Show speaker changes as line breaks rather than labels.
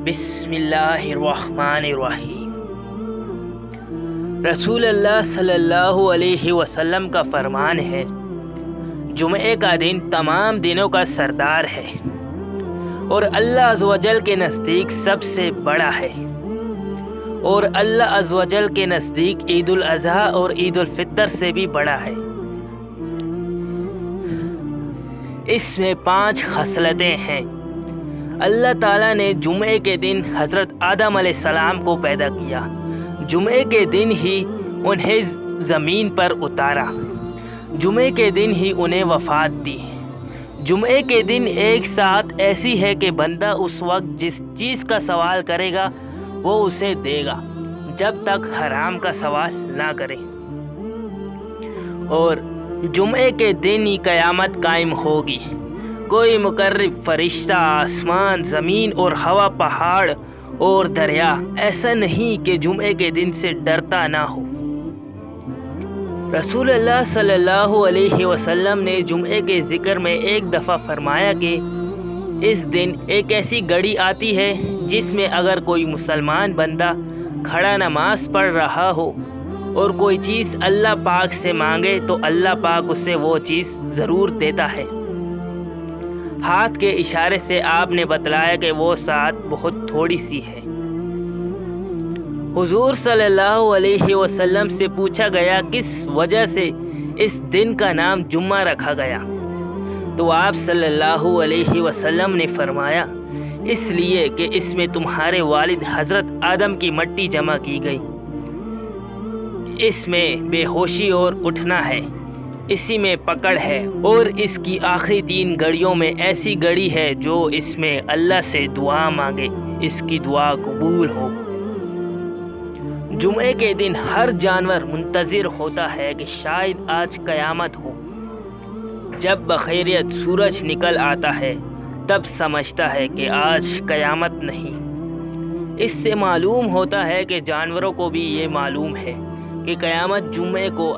बिस्मिल्लाहिर्रहमानिर्रहीम। रसूल अल्लाह सल्लल्लाहु अलैहि वसल्लम का फरमान है, जुमे का दिन तमाम दिनों का सरदार है और अल्लाह अज़्ज़ व जल के नज़दीक सबसे बड़ा है। और अल्लाह अज़्ज़ व जल के नज़दीक ईद उल अज़हा और ईद उल फितर से भी बड़ा है। इसमें 5 खसलतें हैं। अल्लाह ताला ने जुमे के दिन हज़रत आदम अलैहिस्सलाम को पैदा किया। जुमे के दिन ही उन्हें ज़मीन पर उतारा। जुमे के दिन ही उन्हें वफ़ात दी। जुमे के दिन एक साथ ऐसी है कि बंदा उस वक्त जिस चीज़ का सवाल करेगा वो उसे देगा, जब तक हराम का सवाल ना करे। और जुमे के दिन ही क़यामत कायम होगी। कोई मुकर्रब फरिश्ता, आसमान, ज़मीन और हवा, पहाड़ और दरिया ऐसा नहीं कि जुमे के दिन से डरता ना हो। रसूल अल्लाह सल्लल्लाहु अलैहि वसल्लम ने जुमे के ज़िक्र में एक दफ़ा फरमाया कि इस दिन एक ऐसी घड़ी आती है जिसमें अगर कोई मुसलमान बंदा खड़ा नमाज पढ़ रहा हो और कोई चीज़ अल्लाह पाक से मांगे तो अल्लाह पाक उसे वो चीज़ ज़रूर देता है। हाथ के इशारे से आपने बतलाया कि वो साथ बहुत थोड़ी सी है। हुजूर सल्लल्लाहु अलैहि वसल्लम से पूछा गया किस वजह से इस दिन का नाम जुम्मा रखा गया, तो आप सल्लल्लाहु अलैहि वसल्लम ने फरमाया, इसलिए कि इसमें तुम्हारे वालिद हज़रत आदम की मट्टी जमा की गई। इसमें बेहोशी और उठना है, इसी में पकड़ है, और इसकी आखिरी 3 घड़ियों में ऐसी घड़ी है जो इसमें अल्लाह से दुआ मांगे, इसकी दुआ कबूल हो। जुमे के दिन हर जानवर मुंतज़िर होता है कि शायद आज क़यामत हो। जब बखैरियत सूरज निकल आता है तब समझता है कि आज क़यामत नहीं। इससे मालूम होता है कि जानवरों को भी ये मालूम है कि क़यामत जुमे को